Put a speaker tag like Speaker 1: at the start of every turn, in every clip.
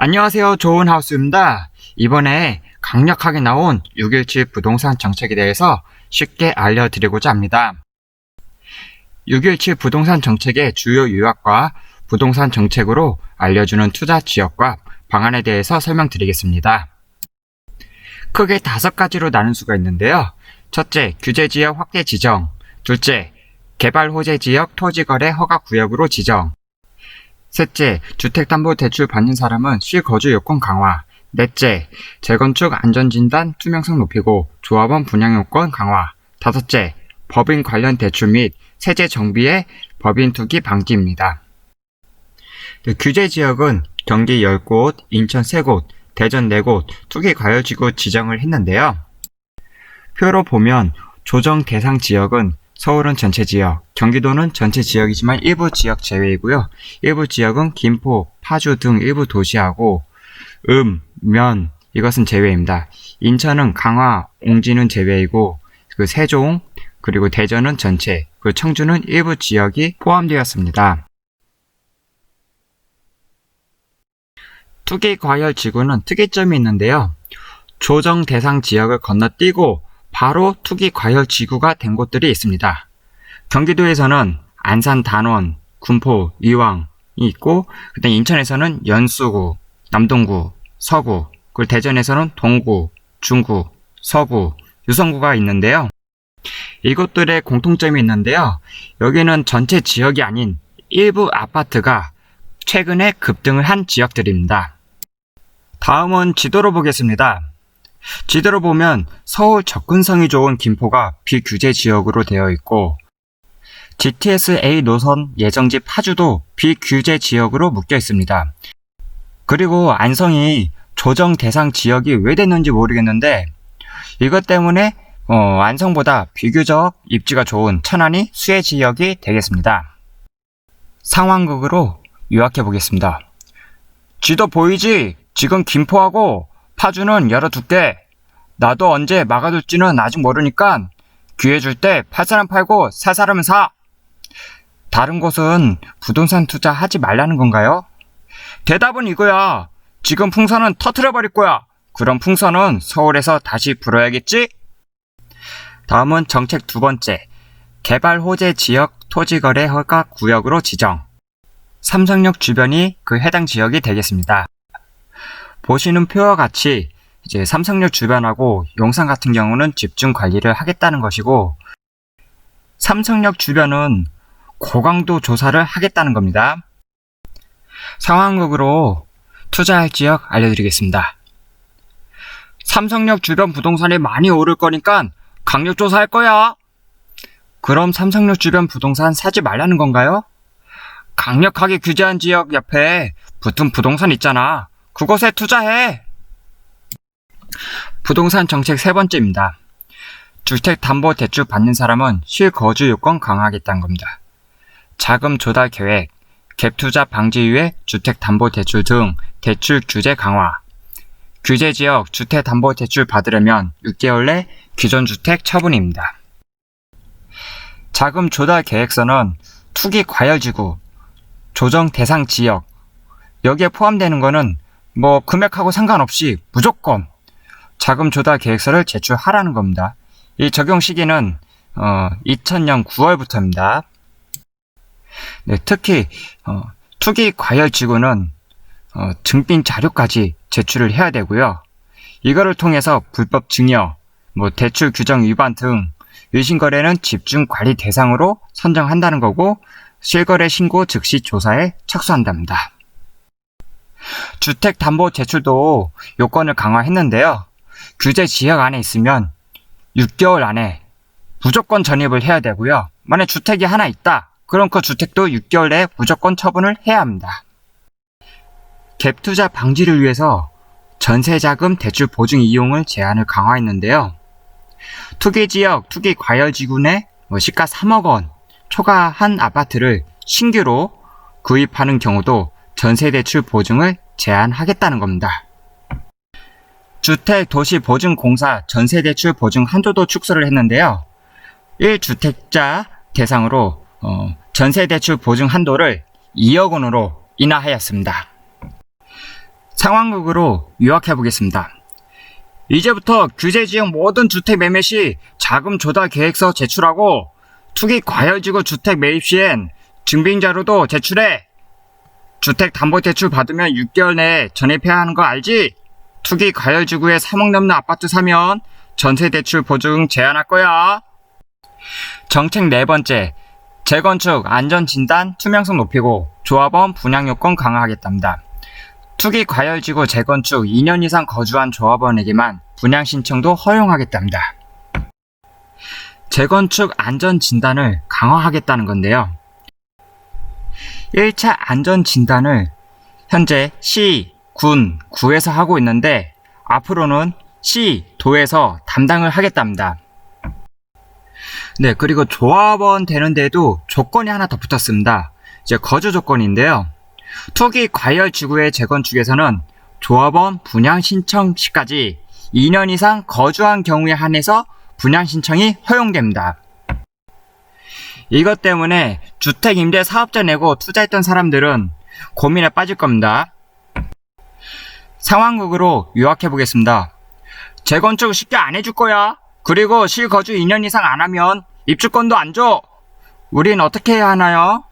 Speaker 1: 안녕하세요. 좋은 하우스입니다. 이번에 강력하게 나온 6.17 부동산 정책에 대해서 쉽게 알려드리고자 합니다. 6.17 부동산 정책의 주요 요약과 부동산 정책으로 알려주는 투자 지역과 방안에 대해서 설명드리겠습니다. 크게 5가지로 나눌 수가 있는데요. 첫째, 규제지역 확대 지정. 둘째, 개발호재지역 토지거래 허가구역으로 지정. 셋째, 주택담보대출 받는 사람은 실거주 요건 강화. 넷째, 재건축 안전진단 투명성 높이고 조합원 분양 요건 강화. 다섯째, 법인 관련 대출 및 세제 정비의 법인 투기 방지입니다. 규제지역은 경기 10곳, 인천 3곳, 대전 4곳 투기 과열지구 지정을 했는데요. 표로 보면 조정 대상 지역은 서울은 전체 지역, 경기도는 전체 지역이지만 일부 지역 제외이고요. 일부 지역은 김포, 파주 등 일부 도시하고 면 이것은 제외입니다. 인천은 강화, 옹진은 제외이고 세종, 그리고 대전은 전체, 그리고 청주는 일부 지역이 포함되었습니다. 투기 과열 지구는 특이점이 있는데요. 조정 대상 지역을 건너뛰고 바로 투기 과열 지구가 된 곳들이 있습니다. 경기도에서는 안산 단원, 군포, 이왕이 있고, 그다음 인천에서는 연수구, 남동구, 서구, 그리고 대전에서는 동구, 중구, 서구, 유성구가 있는데요. 이곳들의 공통점이 있는데요. 여기는 전체 지역이 아닌 일부 아파트가 최근에 급등을 한 지역들입니다. 다음은 지도로 보겠습니다. 지도로 보면 서울 접근성이 좋은 김포가 비규제 지역으로 되어 있고 GTS-A 노선 예정지 파주도 비규제 지역으로 묶여 있습니다. 그리고 안성이 조정 대상 지역이 왜 됐는지 모르겠는데 이것 때문에 안성보다 비교적 입지가 좋은 천안이 수혜 지역이 되겠습니다. 상황극으로 요약해 보겠습니다. 지도 보이지? 지금 김포하고 파주는 열어둘게. 나도 언제 막아둘지는 아직 모르니까 기회 줄 때 팔 사람 팔고 살 사람은 사. 다른 곳은 부동산 투자 하지 말라는 건가요? 대답은 이거야. 지금 풍선은 터트려버릴 거야. 그럼 풍선은 서울에서 다시 불어야겠지? 다음은 정책 2번째. 개발 호재 지역 토지거래 허가 구역으로 지정. 삼성역 주변이 그 해당 지역이 되겠습니다. 보시는 표와 같이 이제 삼성역 주변하고 용산 같은 경우는 집중 관리를 하겠다는 것이고 삼성역 주변은 고강도 조사를 하겠다는 겁니다. 상황극으로 투자할 지역 알려드리겠습니다. 삼성역 주변 부동산이 많이 오를 거니까 강력 조사할 거야. 그럼 삼성역 주변 부동산 사지 말라는 건가요? 강력하게 규제한 지역 옆에 붙은 부동산 있잖아. 그곳에 투자해. 부동산 정책 3번째입니다. 주택담보대출 받는 사람은 실거주 요건 강화하겠다는 겁니다. 자금 조달 계획, 갭투자 방지 이후에 주택담보대출 등 대출 규제 강화. 규제지역 주택담보대출 받으려면 6개월 내 기존주택 처분입니다. 자금 조달 계획서는 투기 과열지구, 조정 대상 지역, 여기에 포함되는 거는 금액하고 상관없이 무조건 자금 조달 계획서를 제출하라는 겁니다. 이 적용 시기는 2000년 9월부터입니다. 네, 특히 투기 과열 지구는 증빙 자료까지 제출을 해야 되고요. 이거를 통해서 불법 증여, 대출 규정 위반 등 의심거래는 집중 관리 대상으로 선정한다는 거고 실거래 신고 즉시 조사에 착수한답니다. 주택담보대출도 요건을 강화했는데요. 규제 지역 안에 있으면 6개월 안에 무조건 전입을 해야 되고요. 만약 주택이 하나 있다. 그럼 그 주택도 6개월 내에 무조건 처분을 해야 합니다. 갭투자 방지를 위해서 전세자금 대출 보증 이용을 제한을 강화했는데요. 투기지역, 투기 과열지구 내 시가 3억 원 초과한 아파트를 신규로 구입하는 경우도 전세대출 보증을 제한하겠다는 겁니다. 주택도시보증공사 전세대출 보증 한도도 축소를 했는데요. 1주택자 대상으로 전세대출 보증 한도를 2억 원으로 인하하였습니다. 상황극으로 요약해 보겠습니다. 이제부터 규제지역 모든 주택 매매 시 자금 조달 계획서 제출하고 투기 과열지구 주택 매입 시엔 증빙자료도 제출해. 주택담보대출 받으면 6개월 내에 전입해야 하는 거 알지? 투기 과열지구에 3억 넘는 아파트 사면 전세대출 보증 제한할 거야. 정책 네 번째, 재건축 안전진단 투명성 높이고 조합원 분양요건 강화하겠답니다. 투기 과열지구 재건축 2년 이상 거주한 조합원에게만 분양 신청도 허용하겠답니다. 재건축 안전진단을 강화하겠다는 건데요. 1차 안전진단을 현재 시, 군, 구에서 하고 있는데 앞으로는 시, 도에서 담당을 하겠답니다. 네, 그리고 조합원 되는데도 조건이 하나 더 붙었습니다. 이제 거주 조건인데요. 투기 과열 지구의 재건축에서는 조합원 분양 신청 시까지 2년 이상 거주한 경우에 한해서 분양 신청이 허용됩니다. 이것 때문에 주택 임대 사업자 내고 투자했던 사람들은 고민에 빠질 겁니다. 상황극으로 요약해 보겠습니다. 재건축 쉽게 안 해줄 거야. 그리고 실거주 2년 이상 안 하면 입주권도 안 줘. 우린 어떻게 해야 하나요?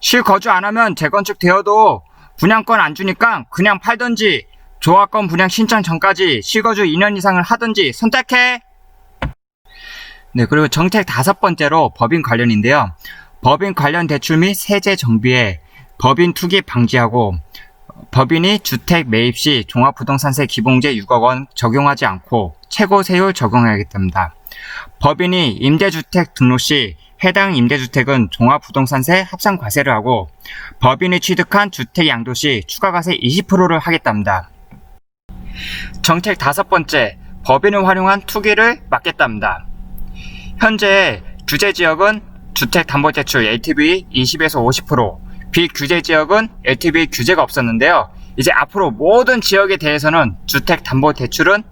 Speaker 1: 실거주 안 하면 재건축 되어도 분양권 안 주니까 그냥 팔던지 조합권 분양 신청 전까지 실거주 2년 이상을 하든지 선택해. 네, 그리고 정책 다섯 번째로 법인 관련인데요. 법인 관련 대출 및 세제 정비에 법인 투기 방지하고 법인이 주택 매입 시 종합부동산세 기본세 6억 원 적용하지 않고 최고 세율 적용하겠답니다. 법인이 임대주택 등록 시 해당 임대주택은 종합부동산세 합산과세를 하고 법인이 취득한 주택 양도 시 추가과세 20%를 하겠답니다. 정책 다섯 번째, 법인을 활용한 투기를 막겠답니다. 현재 규제지역은 주택담보대출 LTV 20에서 50%, 비규제지역은 LTV 규제가 없었는데요. 이제 앞으로 모든 지역에 대해서는 주택담보대출은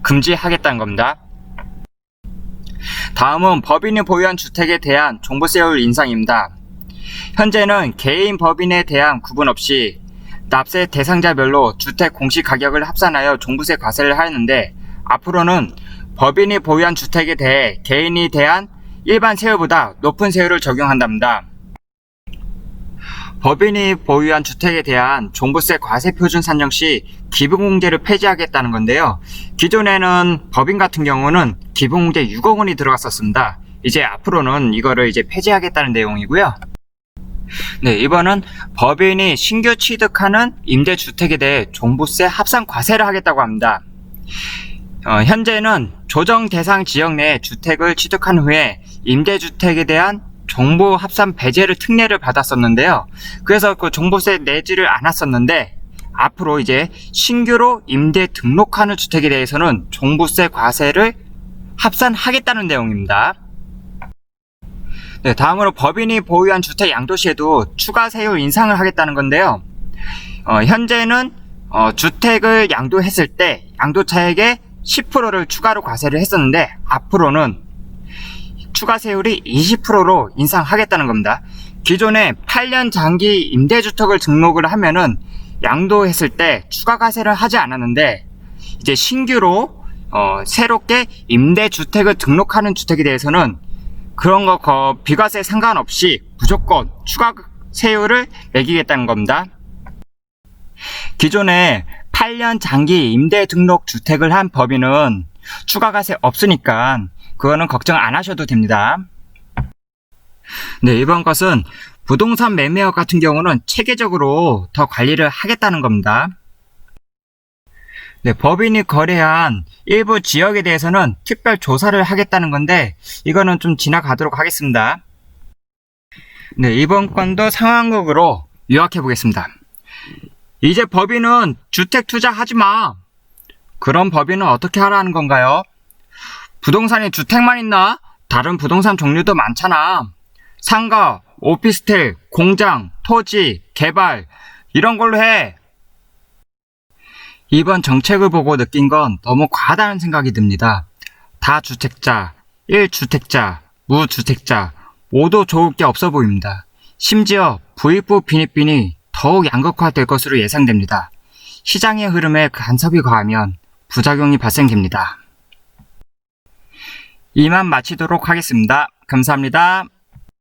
Speaker 1: 금지하겠다는 겁니다. 다음은 법인이 보유한 주택에 대한 종부세율 인상입니다. 현재는 개인 법인에 대한 구분 없이 납세 대상자별로 주택 공시가격을 합산하여 종부세 과세를 하였는데 앞으로는 법인이 보유한 주택에 대해 개인이 대한 일반 세율보다 높은 세율을 적용한답니다. 법인이 보유한 주택에 대한 종부세 과세 표준 산정 시 기본공제를 폐지하겠다는 건데요. 기존에는 법인 같은 경우는 기본공제 6억 원이 들어갔었습니다. 이제 앞으로는 이거를 이제 폐지하겠다는 내용이고요. 네, 이번은 법인이 신규 취득하는 임대주택에 대해 종부세 합산 과세를 하겠다고 합니다. 현재는 조정 대상 지역 내 주택을 취득한 후에 임대주택에 대한 정부 합산 배제를 특례를 받았었는데요. 그래서 그 종부세 내지를 않았었는데 앞으로 이제 신규로 임대 등록하는 주택에 대해서는 종부세 과세를 합산하겠다는 내용입니다. 네, 다음으로 법인이 보유한 주택 양도시에도 추가 세율 인상을 하겠다는 건데요. 현재는 주택을 양도했을 때 양도차액의 10%를 추가로 과세를 했었는데 앞으로는 추가 세율이 20%로 인상하겠다는 겁니다. 기존에 8년 장기 임대주택을 등록을 하면은 양도했을 때 추가 과세를 하지 않았는데 이제 신규로 새롭게 임대주택을 등록하는 주택에 대해서는 그런 거 비과세 상관없이 무조건 추가 세율을 매기겠다는 겁니다. 기존에 8년 장기 임대 등록 주택을 한 법인은 추가 과세 없으니까 그거는 걱정 안 하셔도 됩니다. 네, 이번 것은 부동산 매매업 같은 경우는 체계적으로 더 관리를 하겠다는 겁니다. 네, 법인이 거래한 일부 지역에 대해서는 특별 조사를 하겠다는 건데 이거는 좀 지나가도록 하겠습니다. 네, 이번 건도 상황극으로 요약해 보겠습니다. 이제 법인은 주택 투자하지 마. 그럼 법인은 어떻게 하라는 건가요? 부동산에 주택만 있나? 다른 부동산 종류도 많잖아. 상가, 오피스텔, 공장, 토지, 개발 이런 걸로 해. 이번 정책을 보고 느낀 건 너무 과하다는 생각이 듭니다. 다주택자, 1주택자, 무주택자 모두 좋을 게 없어 보입니다. 심지어 부익부 빈익빈이 더욱 양극화될 것으로 예상됩니다. 시장의 흐름에 간섭이 가하면 부작용이 발생됩니다. 이만 마치도록 하겠습니다. 감사합니다.